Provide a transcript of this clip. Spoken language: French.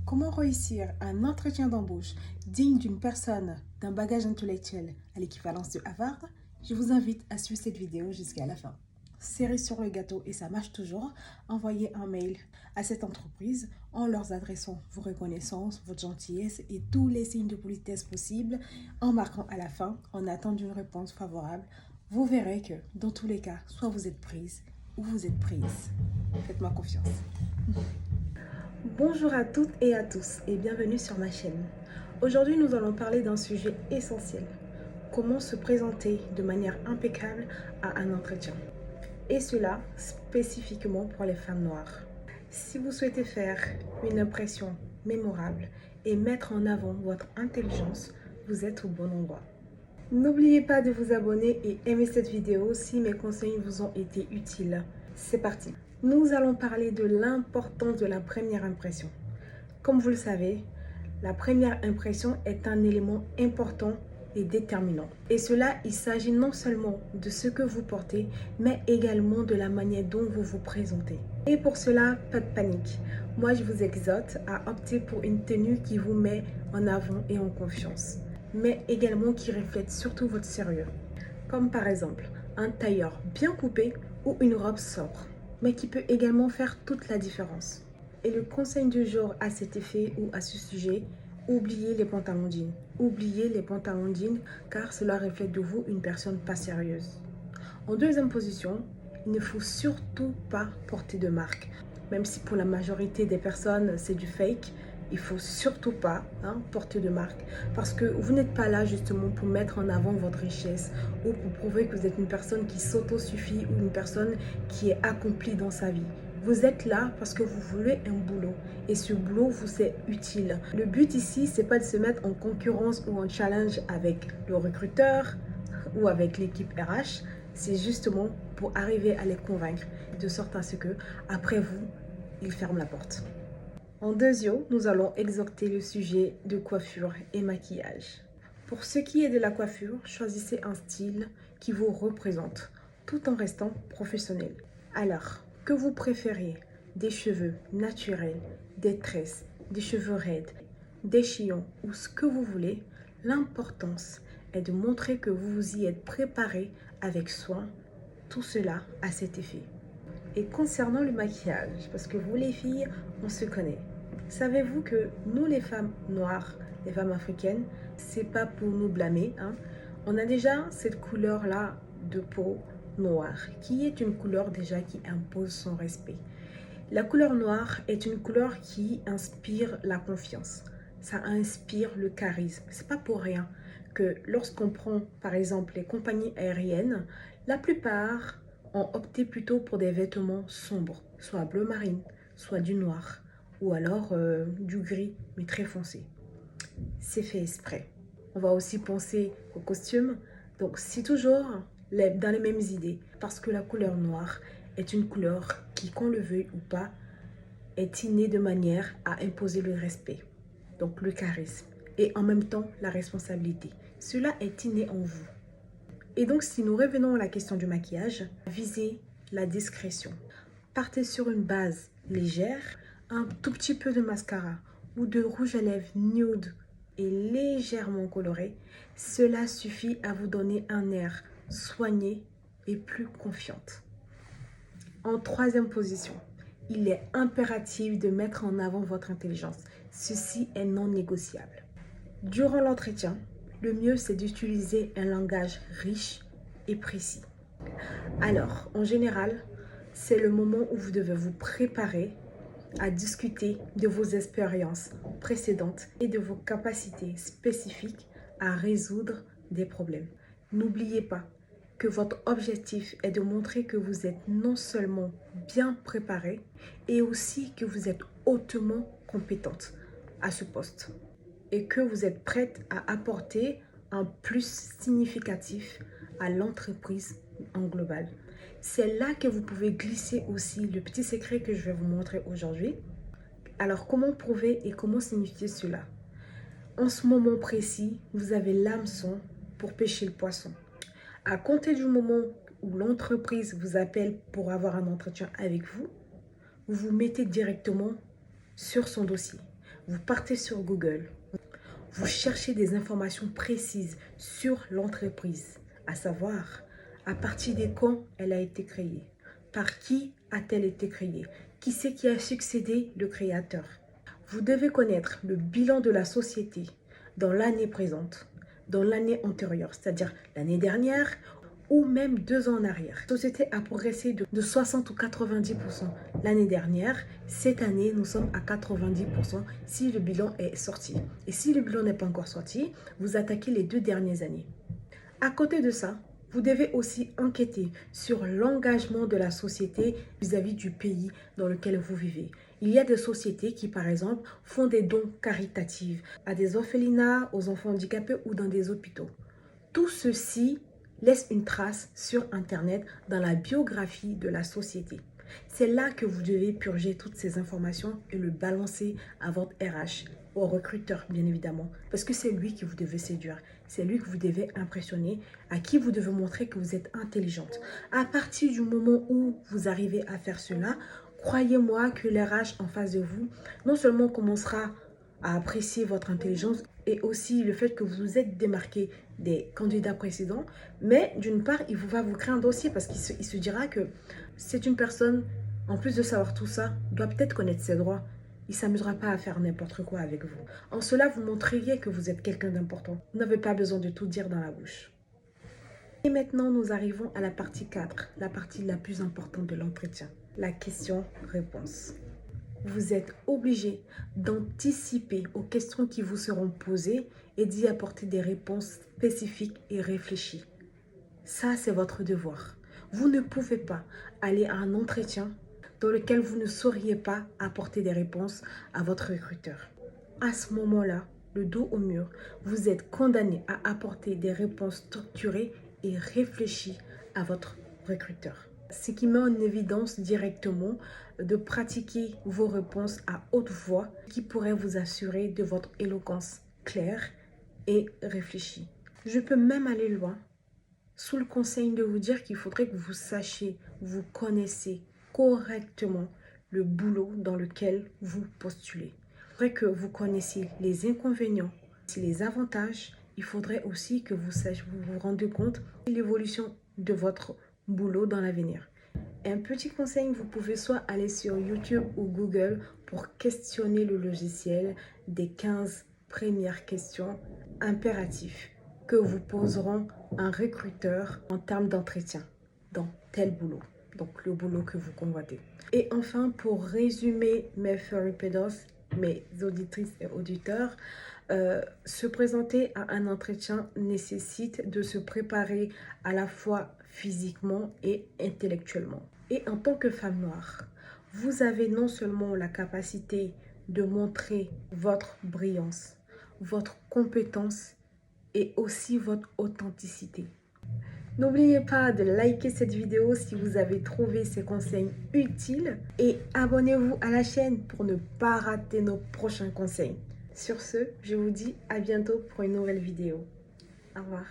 Comment réussir un entretien d'embauche digne d'une personne d'un bagage intellectuel à l'équivalence de Harvard? Je vous invite à suivre cette vidéo jusqu'à la fin. Cerise sur le gâteau, et ça marche toujours, envoyez un mail à cette entreprise en leur adressant vos reconnaissances, votre gentillesse et tous les signes de politesse possibles, en marquant à la fin, en attendant d'une réponse favorable. Vous verrez que, dans tous les cas, soit vous êtes prise ou vous êtes prise. Faites-moi confiance. Bonjour à toutes et à tous et bienvenue sur ma chaîne. Aujourd'hui, nous allons parler d'un sujet essentiel. Comment se présenter de manière impeccable à un entretien. Et cela spécifiquement pour les femmes noires. Si vous souhaitez faire une impression mémorable et mettre en avant votre intelligence, vous êtes au bon endroit. N'oubliez pas de vous abonner et aimer cette vidéo si mes conseils vous ont été utiles. C'est parti. Nous allons parler de l'importance de la première impression. Comme vous le savez, la première impression est un élément important et déterminant. Et cela, il s'agit non seulement de ce que vous portez, mais également de la manière dont vous vous présentez. Et pour cela, pas de panique. Moi, je vous exhorte à opter pour une tenue qui vous met en avant et en confiance, mais également qui reflète surtout votre sérieux. Comme par exemple, un tailleur bien coupé ou une robe sobre, mais qui peut également faire toute la différence. Et le conseil du jour à cet effet ou à ce sujet, oubliez les pantalons jeans. Oubliez les pantalons jeans car cela reflète de vous une personne pas sérieuse. En deuxième position, il ne faut surtout pas porter de marque. Même si pour la majorité des personnes c'est du fake, il ne faut surtout pas porter de marque parce que vous n'êtes pas là justement pour mettre en avant votre richesse ou pour prouver que vous êtes une personne qui s'auto-suffit ou une personne qui est accomplie dans sa vie. Vous êtes là parce que vous voulez un boulot et ce boulot vous est utile. Le but ici, c'est pas de se mettre en concurrence ou en challenge avec le recruteur ou avec l'équipe RH. C'est justement pour arriver à les convaincre de sorte à ce que, après vous, ils ferment la porte. En deuxième, nous allons exhorter le sujet de coiffure et maquillage. Pour ce qui est de la coiffure, choisissez un style qui vous représente, tout en restant professionnel. Alors, que vous préfériez, des cheveux naturels, des tresses, des cheveux raides, des chignon ou ce que vous voulez, l'importance est de montrer que vous vous y êtes préparé avec soin, tout cela à cet effet. Et concernant le maquillage, parce que vous les filles, on se connaît. Savez-vous que nous les femmes noires, les femmes africaines, c'est pas pour nous blâmer, on a déjà cette couleur-là de peau noire, qui est une couleur déjà qui impose son respect. La couleur noire est une couleur qui inspire la confiance. Ça inspire le charisme. C'est pas pour rien que lorsqu'on prend par exemple les compagnies aériennes, la plupart ont opté plutôt pour des vêtements sombres, soit bleu marine, soit du noir, ou alors du gris, mais très foncé. C'est fait exprès. On va aussi penser au costume. Donc c'est toujours dans les mêmes idées, parce que la couleur noire est une couleur qui, qu'on le veuille ou pas, est innée de manière à imposer le respect, donc le charisme, et en même temps la responsabilité. Cela est inné en vous. Et donc, si nous revenons à la question du maquillage, visez la discrétion. Partez sur une base légère, un tout petit peu de mascara ou de rouge à lèvres nude et légèrement coloré. Cela suffit à vous donner un air soigné et plus confiante. En troisième position, il est impératif de mettre en avant votre intelligence. Ceci est non négociable. Durant l'entretien, le mieux, c'est d'utiliser un langage riche et précis. Alors, en général, c'est le moment où vous devez vous préparer à discuter de vos expériences précédentes et de vos capacités spécifiques à résoudre des problèmes. N'oubliez pas que votre objectif est de montrer que vous êtes non seulement bien préparé, et aussi que vous êtes hautement compétente à ce poste. Et que vous êtes prête à apporter un plus significatif à l'entreprise en global. C'est là que vous pouvez glisser aussi le petit secret que je vais vous montrer aujourd'hui. Alors, comment prouver et comment signifier cela? En ce moment précis, vous avez l'hameçon pour pêcher le poisson. À compter du moment où l'entreprise vous appelle pour avoir un entretien avec vous, vous vous mettez directement sur son dossier. Vous partez sur Google, vous cherchez des informations précises sur l'entreprise, à savoir à partir de quand elle a été créée, par qui a-t-elle été créée, qui c'est qui a succédé le créateur. Vous devez connaître le bilan de la société dans l'année présente, dans l'année antérieure, c'est-à-dire l'année dernière ou même 2 ans en arrière. La société a progressé de 60 ou 90% l'année dernière. Cette année, nous sommes à 90% si le bilan est sorti. Et si le bilan n'est pas encore sorti, vous attaquez les 2 dernières années. À côté de ça, vous devez aussi enquêter sur l'engagement de la société vis-à-vis du pays dans lequel vous vivez. Il y a des sociétés qui, par exemple, font des dons caritatifs à des orphelinats, aux enfants handicapés ou dans des hôpitaux. Tout ceci laisse une trace sur Internet dans la biographie de la société. C'est là que vous devez purger toutes ces informations et le balancer à votre RH, au recruteur bien évidemment, parce que c'est lui que vous devez séduire, c'est lui que vous devez impressionner, à qui vous devez montrer que vous êtes intelligente. À partir du moment où vous arrivez à faire cela, croyez-moi que l'RH en face de vous, non seulement commencera à apprécier votre intelligence et aussi le fait que vous vous êtes démarqué des candidats précédents, mais d'une part, il va vous créer un dossier parce qu'il se dira que c'est une personne, en plus de savoir tout ça, doit peut-être connaître ses droits. Il ne s'amusera pas à faire n'importe quoi avec vous. En cela, vous montreriez que vous êtes quelqu'un d'important. Vous n'avez pas besoin de tout dire dans la bouche. Et maintenant, nous arrivons à la partie 4, la partie la plus importante de l'entretien, la question-réponse. Vous êtes obligé d'anticiper aux questions qui vous seront posées et d'y apporter des réponses spécifiques et réfléchies. Ça, c'est votre devoir. Vous ne pouvez pas aller à un entretien dans lequel vous ne sauriez pas apporter des réponses à votre recruteur. À ce moment-là, le dos au mur, vous êtes condamné à apporter des réponses structurées et réfléchies à votre recruteur. Ce qui met en évidence directement de pratiquer vos réponses à haute voix qui pourrait vous assurer de votre éloquence claire et réfléchie. Je peux même aller loin sous le conseil de vous dire qu'il faudrait que vous sachiez, vous connaissez correctement le boulot dans lequel vous postulez. Il faudrait que vous connaissiez les inconvénients, les avantages. Il faudrait aussi que vous vous rendiez compte de l'évolution de votre boulot dans l'avenir. Un petit conseil, vous pouvez soit aller sur YouTube ou Google pour questionner le logiciel des 15 premières questions impératives que vous poseront un recruteur en termes d'entretien dans tel boulot, donc le boulot que vous convoitez. Et enfin, pour résumer mes furry pedos, mes auditrices et auditeurs, se présenter à un entretien nécessite de se préparer à la fois physiquement et intellectuellement. Et en tant que femme noire, vous avez non seulement la capacité de montrer votre brillance, votre compétence et aussi votre authenticité. N'oubliez pas de liker cette vidéo si vous avez trouvé ces conseils utiles et abonnez-vous à la chaîne pour ne pas rater nos prochains conseils. Sur ce, je vous dis à bientôt pour une nouvelle vidéo. Au revoir.